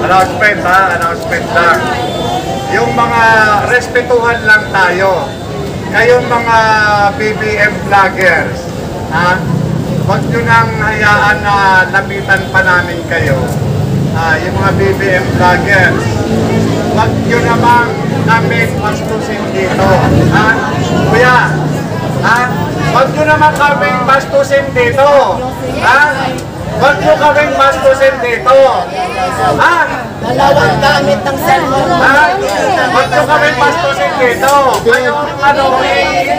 Announcement ha, announcement lang. Yung mga respetuhan lang tayo. Kayong mga BBM vloggers, ha? Huwag nyo nang hayaan na lapitan pa namin kayo. Yung mga BBM vloggers, huwag nyo namang kami bastusin dito. Ha? Kuya, ha? Huwag nyo naman kami bastusin dito. Ha? Huwag nyo kami bastusin dito. Ha? Dalawang gamit ng cellphone. Ha? Huwag nyo kami bastusin dito. Kayo,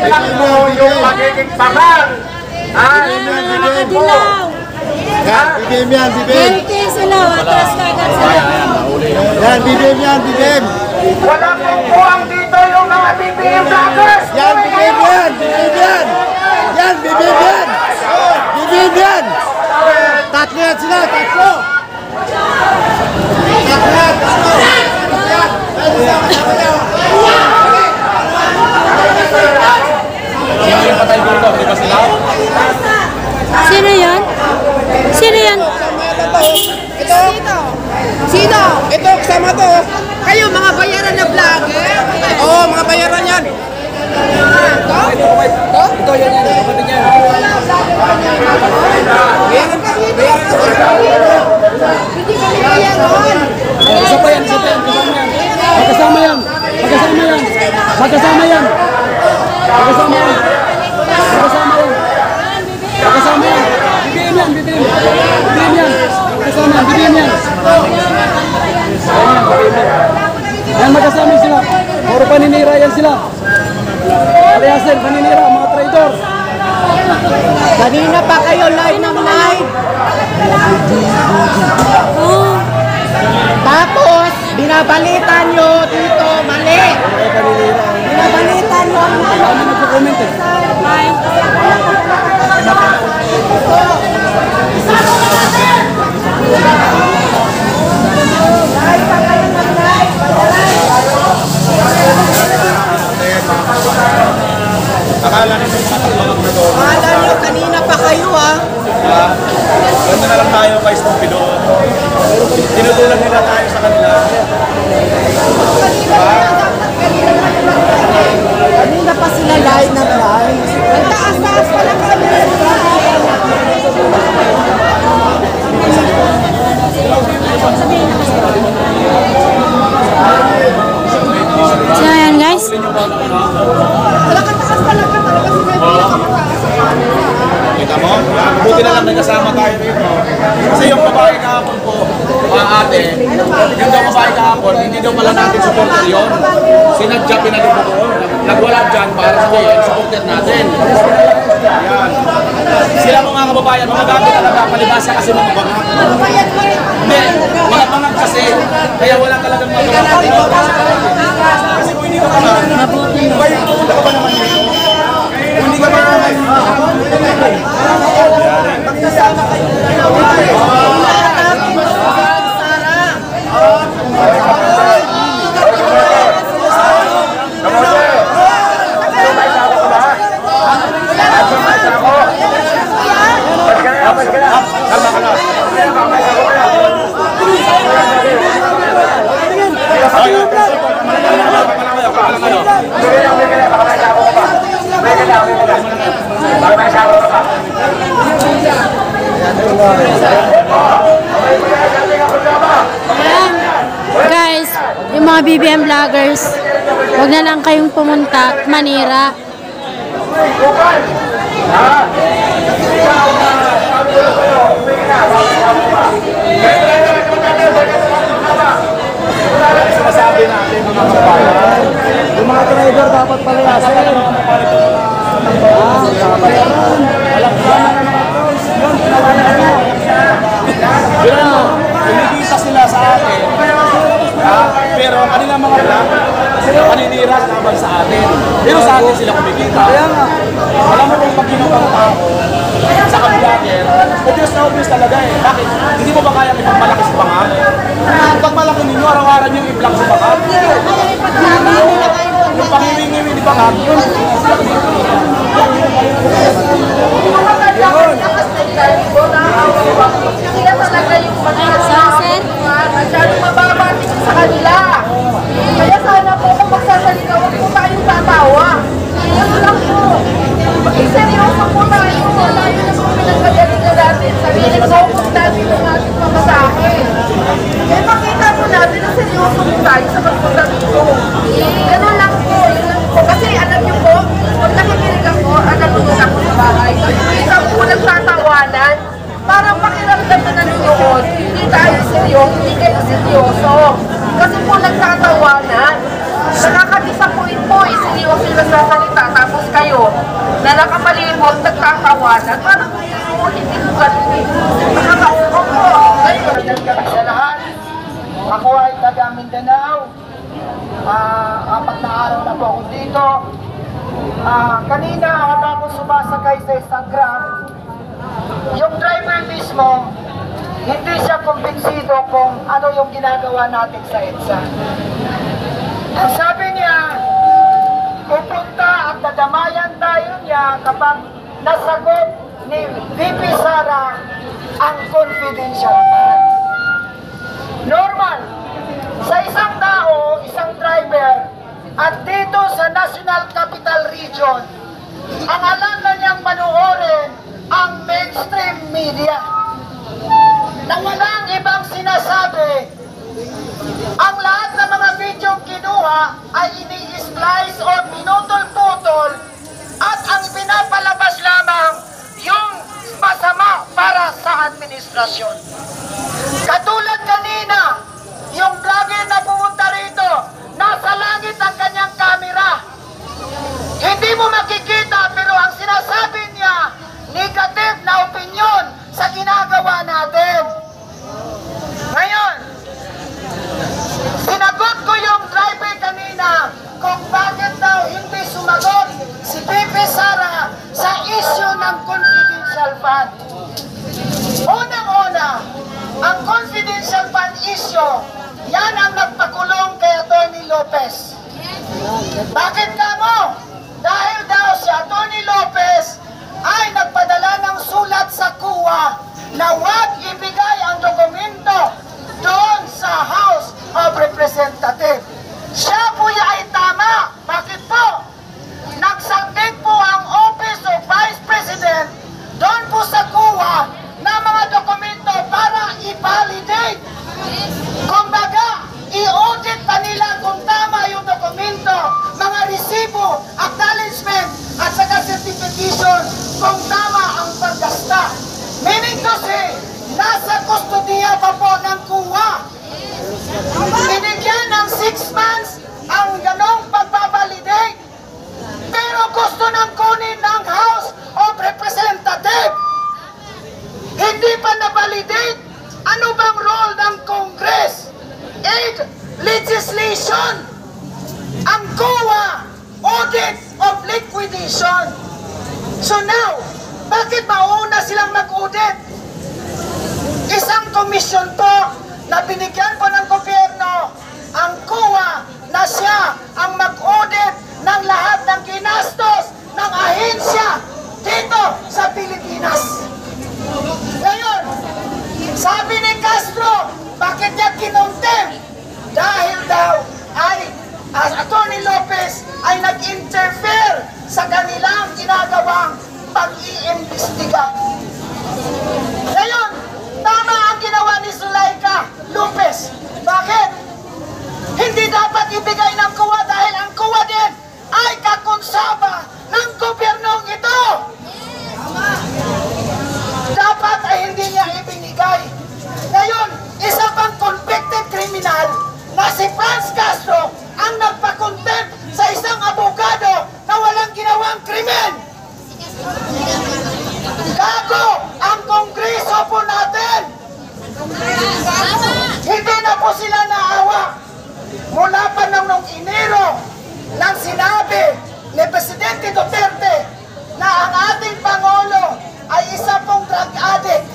ilang mo yung magiging bangal. Ha? Nakadilaw. Yan, BBM yan, BBM. Ganti sila, atras na agad sila. Yan, BBM yan, BBM. Wala pong buwang dito yung mga BBM vloggers. Yan, BBM yan, BBM yan. Yan, BBM yan. BBM yan. Tatlo yan sila, tatlo. Sino yan? Sino yan? Ito? Sino? Ito, kasama to. Kayo, mga bayaran na vlogger? Oo, mga bayaran yan. Ito? Ito, yan yan. Kapatid yan. Hindi kami bayaran. Isa pa yan, kasama yan. Magkasama yan. Magkasama yan. Magkasama yan. Magkasama yan. Magkasama yan. Magkasama yan. BBM yan, BBM. BBM yan. Magkasama yan, BBM yan. Yan, magkasama sila. Puro paninira yan sila. Aliasin, paninira, mga traidor. Kanina pa kayo live ng live. Oh. Tapos, binabalitan nyo dito, mali. Binabalitan nyo ang Ano nagko-comment eh? Akala nyo Akala nyo, kanina pa kayo ah. ganda na lang tayo kay Stupido. Tinutulog nila tayo sa kanila. Kanina pa sila live ng live. Ang taas-taas pa lang kami. So ayan guys. Kita mo? Buti na lang nagkasama tayo rito. Kasi yung babae kahapon po, mga ate, yung daw babae kahapon, hindi daw pala natin supporter yun. Sinadya pinalipo ko. Nagwala dyan para sabihin, supporter natin. Yan. Sila mga kababayan, mga gamit talaga, palibasa kasi mga bangag. Hindi, mga bangag kasi, kaya wala talagang magawa. Kasi kung hindi ka naman, kaya pupunta ka ba naman dito? Kung hindi ka ba naman, Guys, yung mga BBM vloggers, huwag na lang kayong pumunta at manira. sinasabi natin mga kababayan, Yung mga trader dapat palayasin. kumikita sila sa atin, pero kanilang mga vlog, paninira laban sa atin. Pero sa atin sila kumikita. Alam mo kung pag ginawang tao sa ka-vlogger, obvious talaga eh. Bakit? Hindi mo ba kaya ipagmalaki sa bangag? Pag malaki ninyo, araw-araw nyo i-vlog sa bangag. Yung pangiwi-ngiwi ni bangag, yun. Yun. Sunset. kayo, hindi kayo seryoso. Kasi po nagtatawanan. Nakaka-disappoint po, isiniwag sila sa salita, tapos kayo, na nakapalibot, nagtatawanan. Parang hindi ko ganun eh. Nakaka-upong po. Magandang gabi sa lahat. Ako ay taga Mindanao. 4 na araw na po ako dito. Kanina habang ako sumasakay sa isang grab, yung driver mismo, hindi siya kumbinsido kung ano yung ginagawa natin sa EDSA. Ang sabi niya, pupunta at dadamayan tayo niya kapag nasagot ni VP Sara ang confidential fund. Normal, sa isang tao, isang driver, at dito sa National Capital Region, ang alam na niyang panoorin ang mainstream media. Na walang ibang sinasabi, ang lahat ng mga videong kinuha ay ini-splice o pinutol-putol at ang pinapalabas lamang yung masama para sa administrasyon. Katulad kanina, yung vlogger na pumunta rito, nasa langit ang kanyang kamera. Hindi mo makikita pero ang sinasabi niya, negative na opinion sa ginagawa natin. Ngayon, sinagot ko yung driver kanina kung bakit daw hindi sumagot si VP Sara sa issue ng confidential fund. Unang-una, ang confidential fund issue, yan ang nagpakulong kay Atty. Lopez. Bakit ka mo? Dahil daw si Atty. Lopez ay nagpadala ng sulat sa COA na huwag ibigay ang dokumento doon sa House of Representatives. Siya po ay tama. Bakit po? Nagsubmit po ang Office of Vice President doon po sa COA na mga dokumento para i-validate. Kumbaga, i-audit pa nila kung tama yung dokumento, mga resibo, acknowledgement, at saka certification kung tama ang paggasta. Meaning to say, nasa kustodiya pa po ng COA. Binigyan ng 6 months ang ganong pagbabalidate. Pero gusto nang kunin ng House of Representatives. Hindi pa na-validate. Ano bang role ng Congress? Aid legislation. Ang COA, audit of liquidation. So now, bakit mauna silang mag-audit? Isang komisyon po na binigyan po ng gobyerno ang COA na siya ang mag-audit ng lahat ng ginastos ng ahensya dito sa Pilipinas. Ngayon, sabi ni Castro, bakit niya kinontempt? Dahil daw ay Atty. Lopez ay nag-interfere sa kanilang ginagawang pag-iimbestiga. Ngayon, tama ang ginawa ni Zulaika Lopez. Bakit? Hindi dapat ibigay ng COA dahil ang COA din ay kakonsaba ng gobyernong ito. Dapat ay hindi niya ibinigay. Ngayon, isa pang convicted criminal na si Franz Castro ang nagpa-contempt sa isang abogado na walang ginawang krimen. Gago ang Kongreso po natin. Hindi na po sila naawa. Mula pa nung Enero nang sinabi ni Presidente Duterte na ang ating Pangulo ay isa pong drug addict.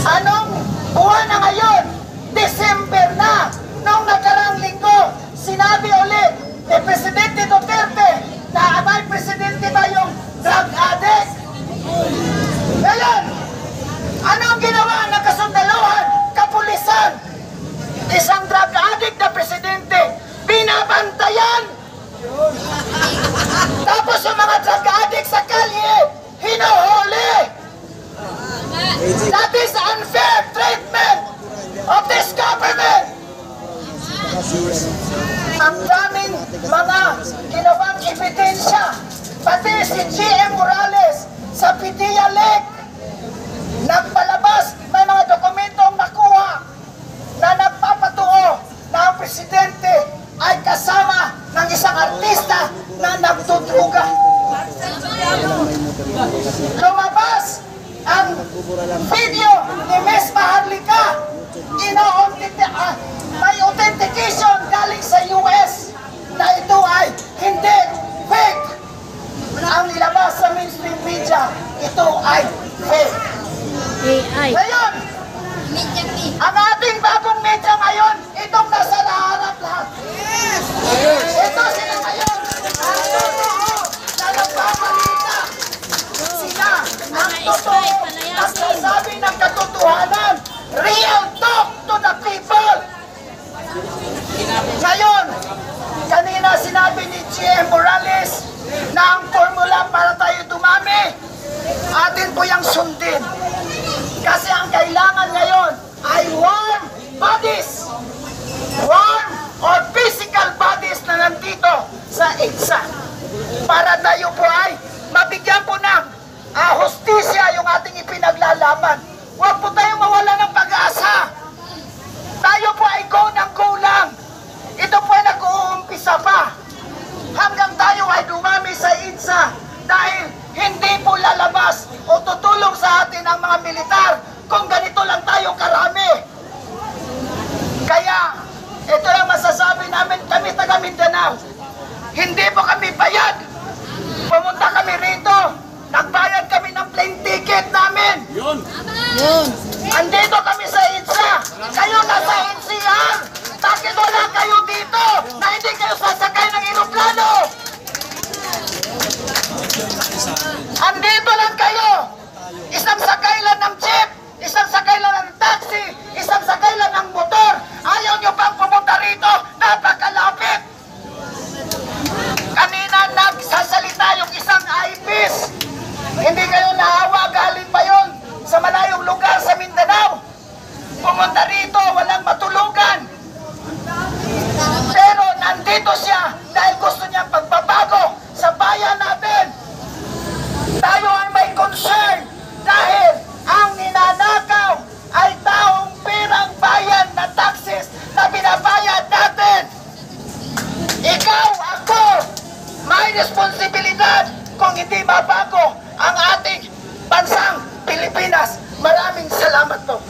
Anong buwan na ngayon? December na. Noong nakarang linggo, sinabi ulit ni Presidente Duterte na abay Presidente ba yung drug addict? Ngayon, anong ginawa ng kasundaluhan, kapulisan? Isang drug addict na Presidente, binabantayan. Tapos yung mga drug addict sa kalye, hinuhuli. That is unfair treatment of this government. Ang daming mga ginawang ebidensya, pati si G.M. Morales sa Pitia Lake, nagpalabas, may mga ni Miss Maharlika, may authentication galing sa US na ito ay hindi fake. Ang nilabas sa mainstream media, ito ay fake. AI. Ngayon, ang ating bagong media ngayon, itong nasa naharap lahat. Ito sila ngayon. Ang totoo na nagpabalita. Sila ang totoo nagsasabi ng katotohanan. Real talk to the people. Ngayon, kanina sinabi ni GM Morales na ang formula para tayo dumami, atin po yung sundin. Kasi ang kailangan ngayon ay warm bodies. Warm or physical bodies na nandito sa EDSA. Para tayo po ay mabigyan po ng hustisya yung ating ipinaglalaban. Huwag po tayong mawala ng pag-asa. Tayo po ay go ng go lang. Ito po ay nag-uumpisa pa. Hanggang tayo ay dumami sa EDSA dahil hindi po lalabas o tutulong sa atin ang mga militar kung ganito lang tayo karami. Kaya, ito lang masasabi namin, kami taga Mindanao. Hindi po kami bayad. Pumunta kami rito. Nagbayad kami ng plane ticket namin. Yun. Andito kami sa EDSA. Kayo nasa NCR. Bakit wala kayo dito na hindi kayo sasakay ng eroplano? Andito lang kayo. Isang sakay lang ng jeep, isang sakay lang ng taxi, isang sakay lang ng motor. Ayaw nyo bang pumunta rito? Napakalapit. Kanina nagsasalita yung isang IPs. Hindi kayo naawa, galing pa yun sa malayong lugar sa Mindanao. Pumunta rito, walang matulugan. Pero nandito siya dahil gusto niya pagbabago sa bayan natin. Tayo ay may concern dahil ang ninanakaw ay taong pirang bayan na taxes na binabayad natin. Ikaw, ako, may responsibilidad kung hindi mabago ang ating bansang Pilipinas. Maraming salamat po.